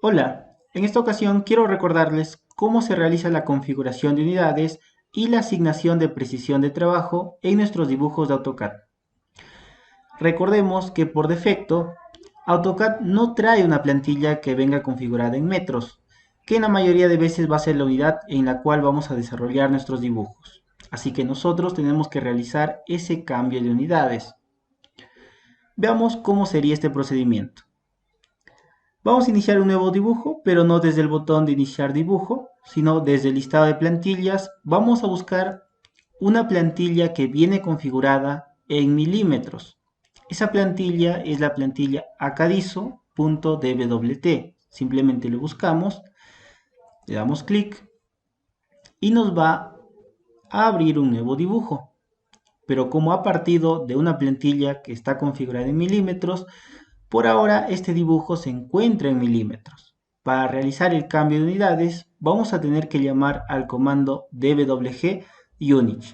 Hola, en esta ocasión quiero recordarles cómo se realiza la configuración de unidades y la asignación de precisión de trabajo en nuestros dibujos de AutoCAD. Recordemos que por defecto, AutoCAD no trae una plantilla que venga configurada en metros, que en la mayoría de veces va a ser la unidad en la cual vamos a desarrollar nuestros dibujos. Así que nosotros tenemos que realizar ese cambio de unidades. Veamos cómo sería este procedimiento. Vamos a iniciar un nuevo dibujo, pero no desde el botón de iniciar dibujo, sino desde el listado de plantillas. Vamos a buscar una plantilla que viene configurada en milímetros. Esa plantilla es la plantilla acadizo.dwt. Simplemente lo buscamos, le damos clic y nos va a abrir un nuevo dibujo. Pero como ha partido de una plantilla que está configurada en milímetros, por ahora este dibujo se encuentra en milímetros. Para realizar el cambio de unidades vamos a tener que llamar al comando dwg unit.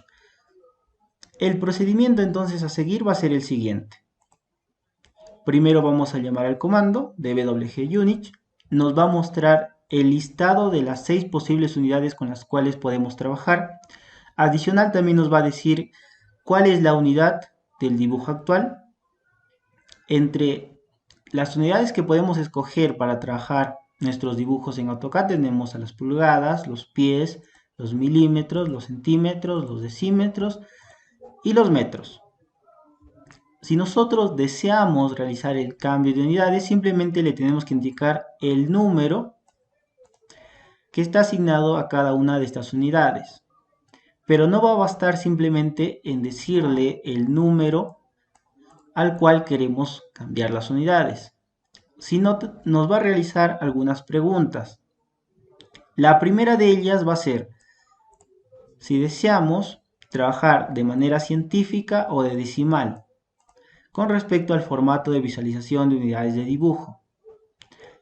El procedimiento entonces a seguir va a ser el siguiente. Primero vamos a llamar al comando dwg unit. Nos va a mostrar el listado de las 6 posibles unidades con las cuales podemos trabajar. Adicional también nos va a decir cuál es la unidad del dibujo actual. Entre las unidades que podemos escoger para trabajar nuestros dibujos en AutoCAD tenemos a las pulgadas, los pies, los milímetros, los centímetros, los decímetros y los metros. Si nosotros deseamos realizar el cambio de unidades, simplemente le tenemos que indicar el número que está asignado a cada una de estas unidades. Pero no va a bastar simplemente en decirle el número al cual queremos cambiar las unidades, sino nos va a realizar algunas preguntas. La primera de ellas va a ser si deseamos trabajar de manera científica o de decimal con respecto al formato de visualización de unidades de dibujo.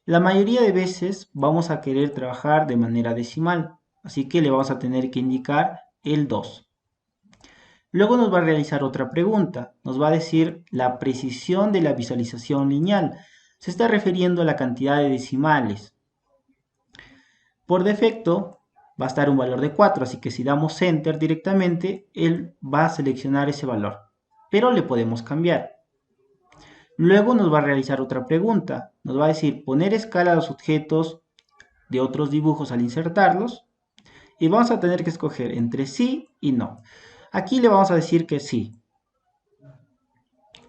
La mayoría de veces vamos a querer trabajar de manera decimal, así que le vamos a tener que indicar el 2. Luego nos va a realizar otra pregunta, nos va a decir la precisión de la visualización lineal. Se está refiriendo a la cantidad de decimales. Por defecto va a estar un valor de 4, así que si damos Enter directamente, él va a seleccionar ese valor, pero le podemos cambiar. Luego nos va a realizar otra pregunta, nos va a decir poner escala a los objetos de otros dibujos al insertarlos, y vamos a tener que escoger entre sí y no. Aquí le vamos a decir que sí.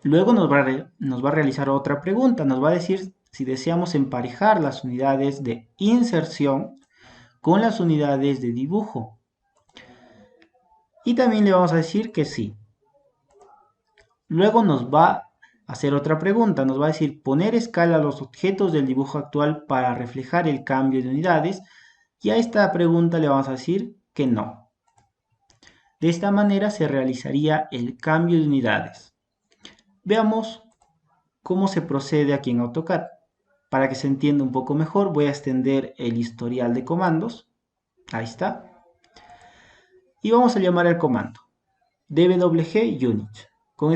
Luego nos va a realizar otra pregunta, nos va a decir si deseamos emparejar las unidades de inserción con las unidades de dibujo. Y también le vamos a decir que sí. Luego nos va a hacer otra pregunta, nos va a decir poner escala a los objetos del dibujo actual para reflejar el cambio de unidades, y a esta pregunta le vamos a decir que no. De esta manera se realizaría el cambio de unidades. Veamos cómo se procede aquí en AutoCAD. Para que se entienda un poco mejor, voy a extender el historial de comandos. Ahí está. Y vamos a llamar al comando dwg unit. Con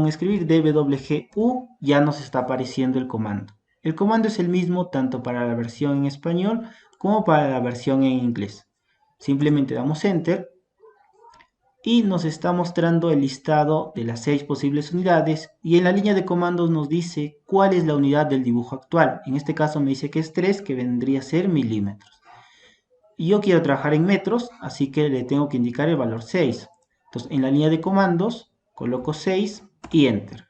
escribir dwgu ya nos está apareciendo el comando. El comando es el mismo tanto para la versión en español como para la versión en inglés. Simplemente damos Enter y nos está mostrando el listado de las 6 posibles unidades, y en la línea de comandos nos dice cuál es la unidad del dibujo actual. En este caso me dice que es 3, que vendría a ser milímetros. Y yo quiero trabajar en metros, así que le tengo que indicar el valor 6. Entonces en la línea de comandos coloco 6 y Enter.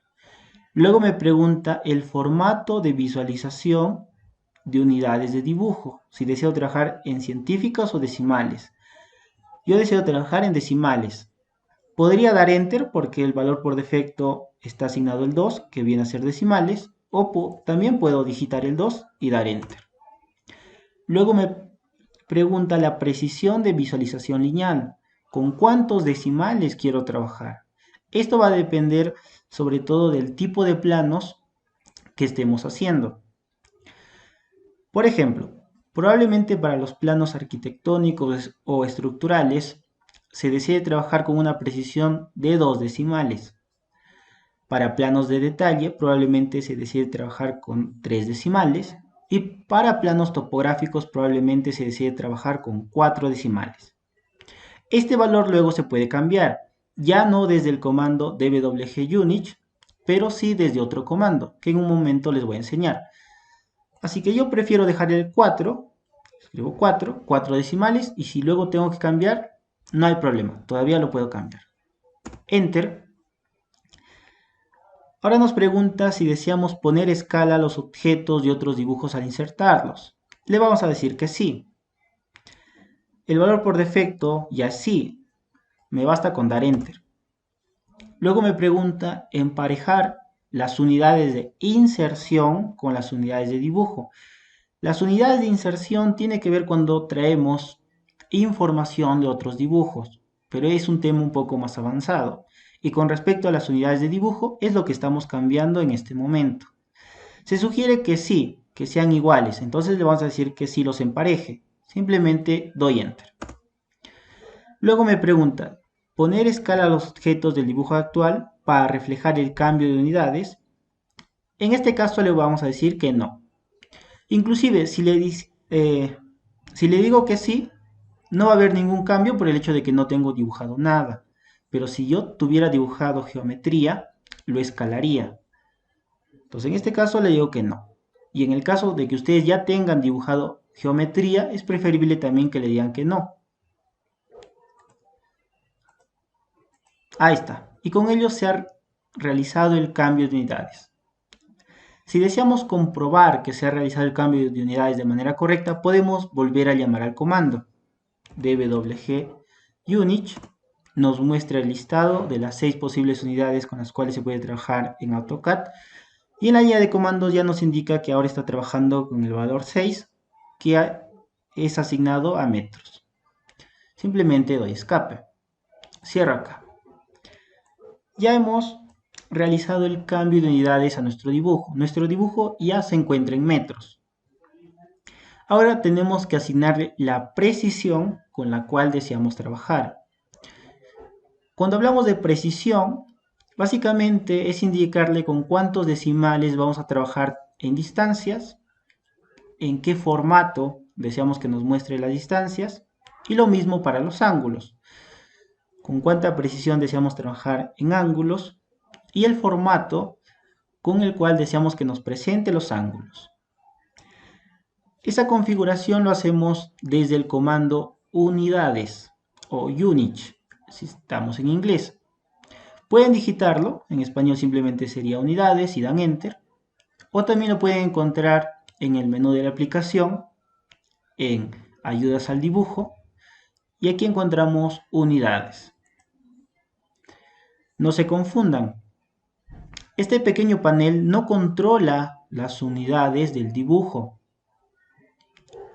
Luego me pregunta el formato de visualización de unidades de dibujo, si deseo trabajar en científicas o decimales. Yo deseo trabajar en decimales. Podría dar Enter porque el valor por defecto está asignado el 2, que viene a ser decimales, o también puedo digitar el 2 y dar Enter. Luego me pregunta la precisión de visualización lineal. ¿Con cuántos decimales quiero trabajar? Esto va a depender sobre todo del tipo de planos que estemos haciendo. Por ejemplo, probablemente para los planos arquitectónicos o estructurales se desee trabajar con una precisión de 2 decimales. Para planos de detalle probablemente se desee trabajar con 3 decimales Y para planos topográficos probablemente se decide trabajar con 4 decimales. Este valor luego se puede cambiar, ya no desde el comando dwgunich, pero sí desde otro comando, que en un momento les voy a enseñar. Así que yo prefiero dejar el 4, escribo 4, 4 decimales, y si luego tengo que cambiar, no hay problema, todavía lo puedo cambiar. Enter. Ahora nos pregunta si deseamos poner escala a los objetos y otros dibujos al insertarlos. Le vamos a decir que sí. El valor por defecto ya es sí, me basta con dar Enter. Luego me pregunta emparejar las unidades de inserción con las unidades de dibujo. Las unidades de inserción tiene que ver cuando traemos información de otros dibujos, pero es un tema un poco más avanzado. Y con respecto a las unidades de dibujo, es lo que estamos cambiando en este momento. Se sugiere que sí, que sean iguales, entonces le vamos a decir que sí los empareje. Simplemente doy Enter. Luego me pregunta, poner escala a los objetos del dibujo actual para reflejar el cambio de unidades. En este caso le vamos a decir que no. Inclusive, si le digo que sí, no va a haber ningún cambio por el hecho de que no tengo dibujado nada. Pero si yo tuviera dibujado geometría, lo escalaría. Entonces en este caso le digo que no. Y en el caso de que ustedes ya tengan dibujado geometría, es preferible también que le digan que no. Ahí está. Y con ello se ha realizado el cambio de unidades. Si deseamos comprobar que se ha realizado el cambio de unidades de manera correcta, podemos volver a llamar al comando. dwgunich nos muestra el listado de las 6 posibles unidades con las cuales se puede trabajar en AutoCAD. Y en la línea de comandos ya nos indica que ahora está trabajando con el valor 6, que es asignado a metros. Simplemente doy escape. Cierro acá. Ya hemos realizado el cambio de unidades a nuestro dibujo. Nuestro dibujo ya se encuentra en metros. Ahora tenemos que asignarle la precisión con la cual deseamos trabajar. Cuando hablamos de precisión, básicamente es indicarle con cuántos decimales vamos a trabajar en distancias, en qué formato deseamos que nos muestre las distancias, y lo mismo para los ángulos. Con cuánta precisión deseamos trabajar en ángulos y el formato con el cual deseamos que nos presente los ángulos. Esa configuración lo hacemos desde el comando unidades o unich, si estamos en inglés. Pueden digitarlo, en español simplemente sería unidades y dan Enter, o también lo pueden encontrar en el menú de la aplicación, en ayudas al dibujo, y aquí encontramos unidades. No se confundan, este pequeño panel no controla las unidades del dibujo.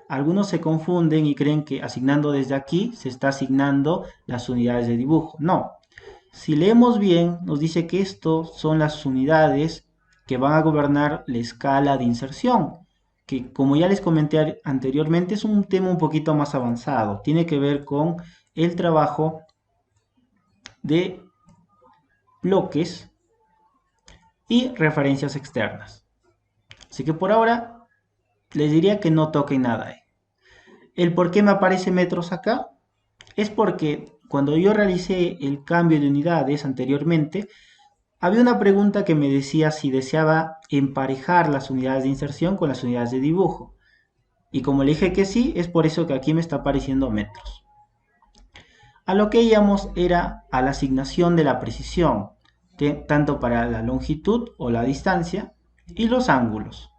Algunos se confunden y creen que asignando desde aquí se está asignando las unidades de dibujo. No, si leemos bien nos dice que estos son las unidades que van a gobernar la escala de inserción, que como ya les comenté anteriormente es un tema un poquito más avanzado. Tiene que ver con el trabajo de bloques y referencias externas. Así que por ahora les diría que no toquen nada. ¿El por qué me aparece metros acá? Es porque cuando yo realicé el cambio de unidades anteriormente, había una pregunta que me decía si deseaba emparejar las unidades de inserción con las unidades de dibujo. Y como le dije que sí, es por eso que aquí me está apareciendo metros. A lo que íbamos era a la asignación de la precisión, tanto para la longitud o la distancia y los ángulos.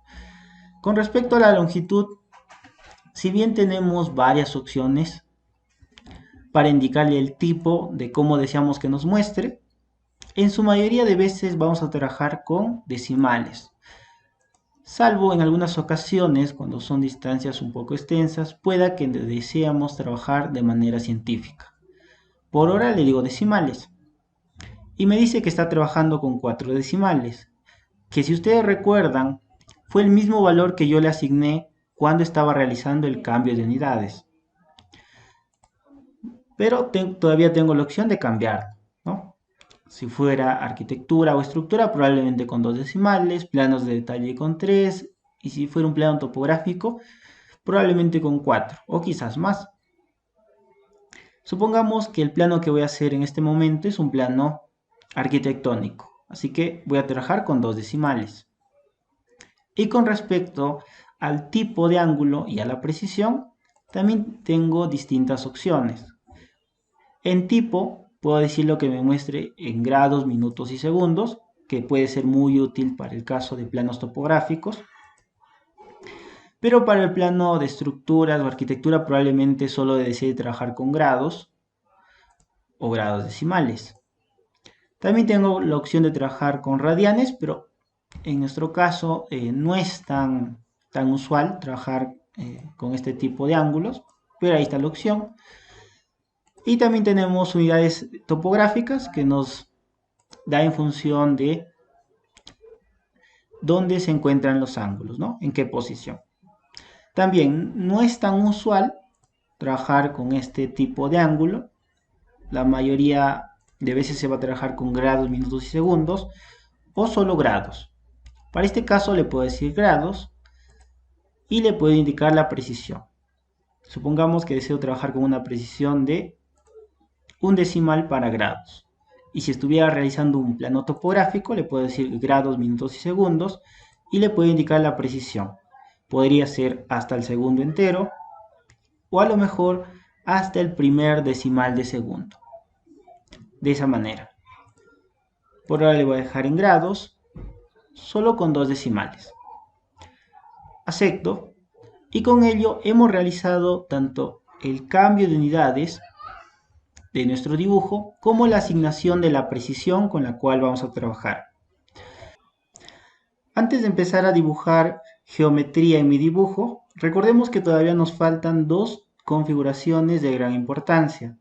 Con respecto a la longitud, si bien tenemos varias opciones para indicarle el tipo de cómo deseamos que nos muestre, en su mayoría de veces vamos a trabajar con decimales. Salvo en algunas ocasiones, cuando son distancias un poco extensas, pueda que deseamos trabajar de manera científica. Por ahora le digo decimales. Y me dice que está trabajando con 4 decimales, que si ustedes recuerdan, fue el mismo valor que yo le asigné cuando estaba realizando el cambio de unidades. Pero todavía tengo la opción de cambiar, ¿no? Si fuera arquitectura o estructura, probablemente con 2 decimales, planos de detalle con 3 y si fuera un plano topográfico, probablemente con 4 o quizás más. Supongamos que el plano que voy a hacer en este momento es un plano arquitectónico, así que voy a trabajar con 2 decimales. Y con respecto al tipo de ángulo y a la precisión, también tengo distintas opciones. En tipo, puedo decir lo que me muestre en grados, minutos y segundos, que puede ser muy útil para el caso de planos topográficos. Pero para el plano de estructuras o arquitectura probablemente solo desee trabajar con grados o grados decimales. También tengo la opción de trabajar con radianes, pero en nuestro caso no es tan usual trabajar con este tipo de ángulos, pero ahí está la opción. Y también tenemos unidades topográficas que nos da en función de dónde se encuentran los ángulos, ¿no? En qué posición. También no es tan usual trabajar con este tipo de ángulo. La mayoría de veces se va a trabajar con grados, minutos y segundos o solo grados. Para este caso le puedo decir grados y le puedo indicar la precisión. Supongamos que deseo trabajar con una precisión de un decimal para grados. Y si estuviera realizando un plano topográfico, le puedo decir grados, minutos y segundos y le puedo indicar la precisión. Podría ser hasta el segundo entero o a lo mejor hasta el primer decimal de segundo. De esa manera. Por ahora le voy a dejar en grados, solo con 2 decimales. Acepto. Y con ello hemos realizado tanto el cambio de unidades de nuestro dibujo como la asignación de la precisión con la cual vamos a trabajar. Antes de empezar a dibujar geometría en mi dibujo, recordemos que todavía nos faltan 2 configuraciones de gran importancia.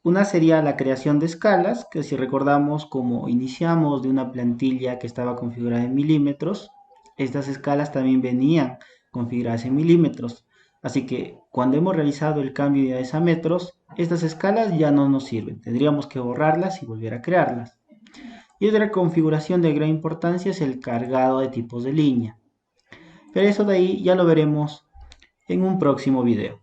Una sería la creación de escalas, que si recordamos como iniciamos de una plantilla que estaba configurada en milímetros, estas escalas también venían configuradas en milímetros. Así que cuando hemos realizado el cambio de unidades a metros, estas escalas ya no nos sirven. Tendríamos que borrarlas y volver a crearlas. Y otra configuración de gran importancia es el cargado de tipos de línea. Pero eso de ahí ya lo veremos en un próximo video.